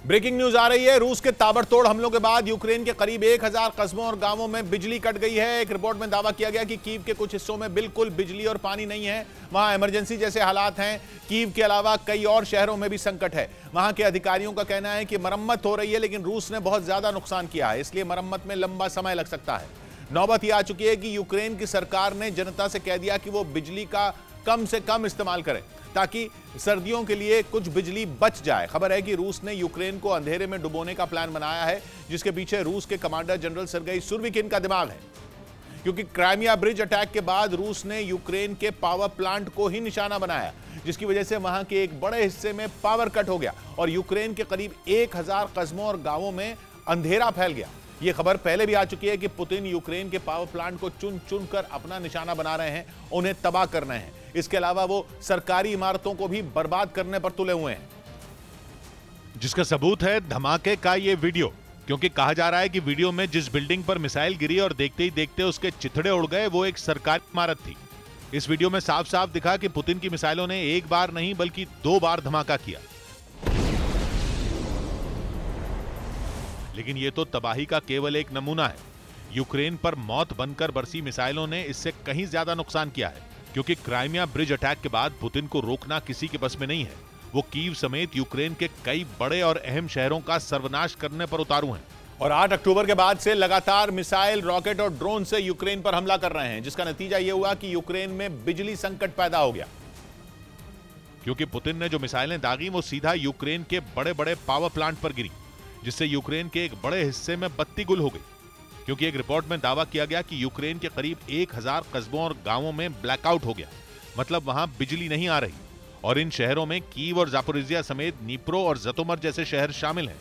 Breaking news आ रही है। रूस के ताबड़तोड़ हमलों के बाद यूक्रेन के करीब 1000 कस्बों और गांवों में बिजली कट गई है। एक रिपोर्ट में दावा किया गया कि कीव के कुछ हिस्सों में बिल्कुल बिजली और पानी नहीं है। वहां इमरजेंसी जैसे हालात हैं। कीव के अलावा कई और शहरों में भी संकट है। वहां के अधिकारियों का कहना है कि मरम्मत हो रही है, लेकिन रूस ने बहुत ज्यादा नुकसान किया है, इसलिए मरम्मत में लंबा समय लग सकता है। नौबत यह आ चुकी है कि यूक्रेन की सरकार ने जनता से कह दिया कि वो बिजली का कम से कम इस्तेमाल करें ताकि सर्दियों के लिए कुछ बिजली बच जाए। खबर है कि रूस ने यूक्रेन को अंधेरे में डुबोने का प्लान बनाया है, जिसके पीछे रूस के कमांडर जनरल सर्गेई सुरविकिन का दिमाग है। क्योंकि क्राइमिया ब्रिज अटैक के बाद रूस ने यूक्रेन के पावर प्लांट को ही निशाना बनाया, जिसकी वजह से वहां के एक बड़े हिस्से में पावर कट हो गया और यूक्रेन के करीब 1000 कस्बों और गांवों में अंधेरा फैल गया। यह खबर पहले भी आ चुकी है कि पुतिन यूक्रेन के पावर प्लांट को चुन चुन कर अपना निशाना बना रहे हैं, उन्हें तबाह कर रहे हैं। इसके अलावा वो सरकारी इमारतों को भी बर्बाद करने पर तुले हुए हैं, जिसका सबूत है धमाके का ये वीडियो। क्योंकि कहा जा रहा है कि वीडियो में जिस बिल्डिंग पर मिसाइल गिरी और देखते ही देखते उसके चिथड़े उड़ गए, वो एक सरकारी इमारत थी। इस वीडियो में साफ साफ दिखा कि पुतिन की मिसाइलों ने एक बार नहीं बल्कि 2 बार धमाका किया। लेकिन यह तो तबाही का केवल एक नमूना है। यूक्रेन पर मौत बनकर बरसी मिसाइलों ने इससे कहीं ज्यादा नुकसान किया है। क्योंकि क्राइमिया ब्रिज अटैक के बाद पुतिन को रोकना किसी के बस में नहीं है। वो कीव समेत यूक्रेन के कई बड़े और अहम शहरों का सर्वनाश करने पर उतारू हैं। और 8 अक्टूबर के बाद से लगातार मिसाइल, रॉकेट और ड्रोन से यूक्रेन पर हमला कर रहे हैं, जिसका नतीजा यह हुआ कि यूक्रेन में बिजली संकट पैदा हो गया। क्योंकि पुतिन ने जो मिसाइलें दागी वो सीधा यूक्रेन के बड़े बड़े पावर प्लांट पर गिरी, जिससे यूक्रेन के एक बड़े हिस्से में बत्ती गुल हो गई। क्योंकि एक रिपोर्ट में दावा किया गया कि यूक्रेन के करीब 1000 कस्बों और गांवों में ब्लैकआउट हो गया, मतलब वहां बिजली नहीं आ रही। और इन शहरों में कीव और जापोरिजिया समेत नीप्रो और जतोमर जैसे शहर शामिल हैं।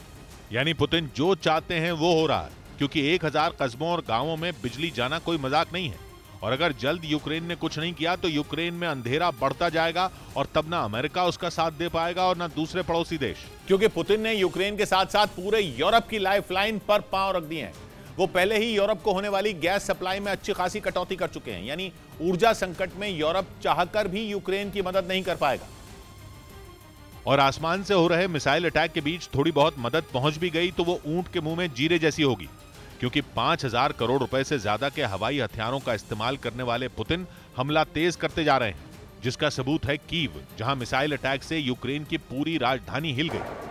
यानी पुतिन जो चाहते हैं वो हो रहा है। क्योंकि 1000 कस्बों और गांवों में बिजली जाना कोई मजाक नहीं है। और अगर जल्द यूक्रेन ने कुछ नहीं किया तो यूक्रेन में अंधेरा बढ़ता जाएगा और तब ना अमेरिका उसका साथ दे पाएगा और ना दूसरे पड़ोसी देश। क्योंकि पुतिन ने यूक्रेन के साथ साथ पूरे यूरोप की लाइफलाइन पर पांव रख दिए हैं। वो पहले ही यूरोप को होने वाली गैस सप्लाई में अच्छी खासी कटौती कर चुके हैं। यानी ऊर्जा संकट में यूरोप चाहकर भी यूक्रेन की मदद नहीं कर पाएगा। और आसमान से हो रहे मिसाइल अटैक के बीच थोड़ी बहुत मदद पहुंच भी गई तो वो ऊंट के मुंह में जीरे जैसी होगी। क्योंकि 5000 करोड़ रुपए से ज्यादा के हवाई हथियारों का इस्तेमाल करने वाले पुतिन हमला तेज करते जा रहे हैं, जिसका सबूत है कीव, जहां मिसाइल अटैक से यूक्रेन की पूरी राजधानी हिल गई।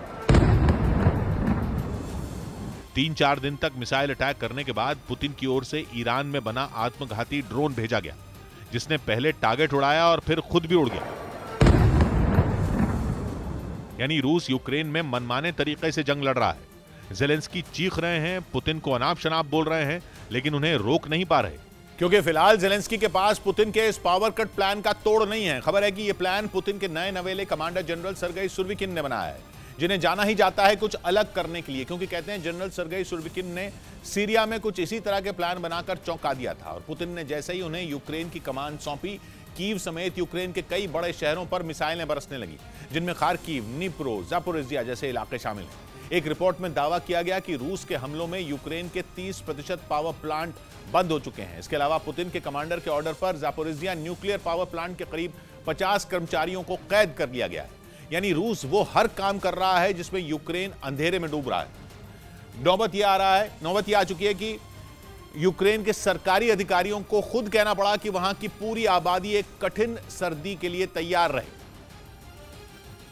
3-4 दिन तक मिसाइल अटैक करने के बाद पुतिन की ओर से ईरान में बना आत्मघाती ड्रोन भेजा गया, जिसने पहले टारगेट उड़ाया और फिर खुद भी उड़ गया। यानी रूस यूक्रेन में मनमाने तरीके से जंग लड़ रहा है। ज़ेलेंस्की चीख रहे हैं, पुतिन को अनाप शनाप बोल रहे हैं, लेकिन उन्हें रोक नहीं पा रहे। क्योंकि फिलहाल ज़ेलेंस्की के पास पुतिन के इस पावर कट प्लान का तोड़ नहीं है। खबर है कि यह प्लान पुतिन के नए नवेले कमांडर जनरल सर्गेई सुरविकिन ने बनाया है, जिन्हें जाना ही जाता है कुछ अलग करने के लिए। क्योंकि कहते हैं जनरल सर्गेई सुरविकिन ने सीरिया में कुछ इसी तरह के प्लान बनाकर चौंका दिया था और पुतिन ने जैसे ही उन्हें यूक्रेन की कमान सौंपी, कीव समेत यूक्रेन के कई बड़े शहरों पर मिसाइलें बरसने लगी, जिनमें खार्किव, नीप्रो, जापोरिजिया जैसे इलाके शामिल हैं। एक रिपोर्ट में दावा किया गया कि रूस के हमलों में यूक्रेन के 30% पावर प्लांट बंद हो चुके हैं। इसके अलावा पुतिन के कमांडर के ऑर्डर पर जापोरिजिया न्यूक्लियर पावर प्लांट के करीब 50 कर्मचारियों को कैद कर लिया गया है। यानी रूस वो हर काम कर रहा है जिसमें यूक्रेन अंधेरे में डूब रहा है। नौबत यह आ चुकी है कि यूक्रेन के सरकारी अधिकारियों को खुद कहना पड़ा कि वहां की पूरी आबादी एक कठिन सर्दी के लिए तैयार रहे।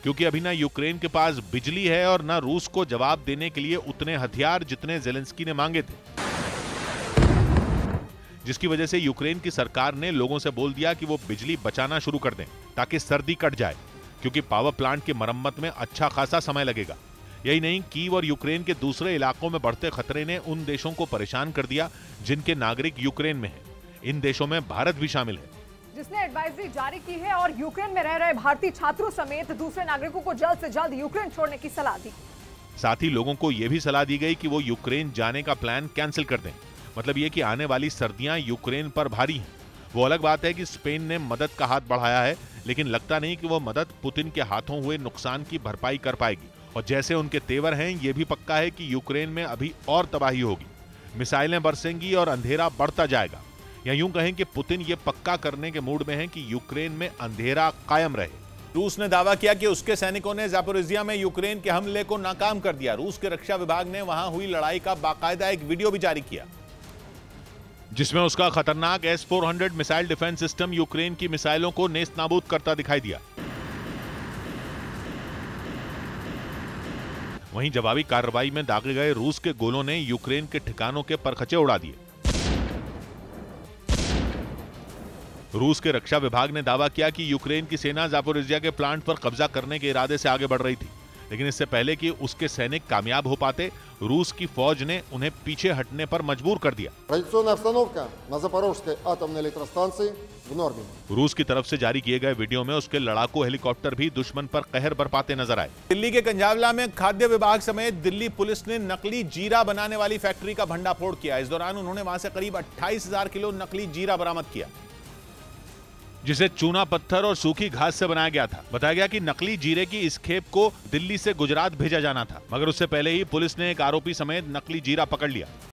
क्योंकि अभी ना यूक्रेन के पास बिजली है और ना रूस को जवाब देने के लिए उतने हथियार जितने ज़ेलेंस्की ने मांगे थे। जिसकी वजह से यूक्रेन की सरकार ने लोगों से बोल दिया कि वो बिजली बचाना शुरू कर दें ताकि सर्दी कट जाए। क्योंकि पावर प्लांट की मरम्मत में अच्छा खासा समय लगेगा। यही नहीं, कीव और यूक्रेन के दूसरे इलाकों में बढ़ते खतरे ने उन देशों को परेशान कर दिया जिनके नागरिक यूक्रेन में हैं। इन देशों में भारत भी शामिल है, जिसने एडवाइजरी जारी की है और यूक्रेन में रह रहे भारतीय छात्रों समेत दूसरे नागरिकों को जल्द से जल्द यूक्रेन छोड़ने की सलाह दी। साथ ही लोगों को यह भी सलाह दी गई कि वो यूक्रेन जाने का प्लान कैंसिल कर दें। मतलब ये कि आने वाली सर्दियां यूक्रेन पर भारी हैं। वो अलग बात है कि स्पेन ने मदद का हाथ बढ़ाया है, लेकिन लगता नहीं कि वो मदद पुतिन के हाथों हुए नुकसान की भरपाई कर पाएगी। और जैसे उनके तेवर हैं, ये भी पक्का है कि यूक्रेन में अभी और तबाही होगी, मिसाइलें बरसेंगी और अंधेरा बढ़ता जाएगा। या यूं कहें कि पुतिन ये पक्का करने के मूड में है कि यूक्रेन में अंधेरा कायम रहे रूस ने दावा किया कि उसके सैनिकों ने ज़ापोरिज़िया में यूक्रेन के हमले को नाकाम कर दिया। रूस के रक्षा विभाग ने वहां हुई लड़ाई का बाकायदा एक वीडियो भी जारी किया, जिसमें उसका खतरनाक S-400 missile defence system Ukraine की मिसाइलों को नेस्तनाबूद करता दिखाई दिया। वहीं जवाबी कार्रवाई में दागे गए रूस के गोलों ने यूक्रेन के ठिकानों के परखचे उड़ा दिए। रूस के रक्षा विभाग ने दावा किया कि यूक्रेन की सेना ज़ापोरिज़िया के प्लांट पर कब्जा करने के इरादे से आगे बढ़ रही थी, लेकिन इससे पहले कि उसके सैनिक कामयाब हो पाते, रूस की फौज ने उन्हें पीछे हटने पर मजबूर कर दिया। Радиационная обстановка на Запорожской атомной электростанции в норме. रूस की तरफ से जारी किए गए वीडियो में उसके लड़ाकू हेलीकॉप्टर भी दुश्मन पर कहर बरपाते नजर आए। दिल्ली के कंजावला में खाद्य विभाग समेत दिल्ली पुलिस ने नकली जीरा बनाने वाली फैक्ट्री का भंडाफोड़ किया। इस दौरान उन्होंने वहां से करीब 28,000 किलो नकली जीरा बरामद किया, जिसे चूना पत्थर और सूखी घास से बनाया गया था। बताया गया कि नकली जीरे की इस खेप को दिल्ली से गुजरात भेजा जाना था, मगर उससे पहले ही पुलिस ने एक आरोपी समेत नकली जीरा पकड़ लिया।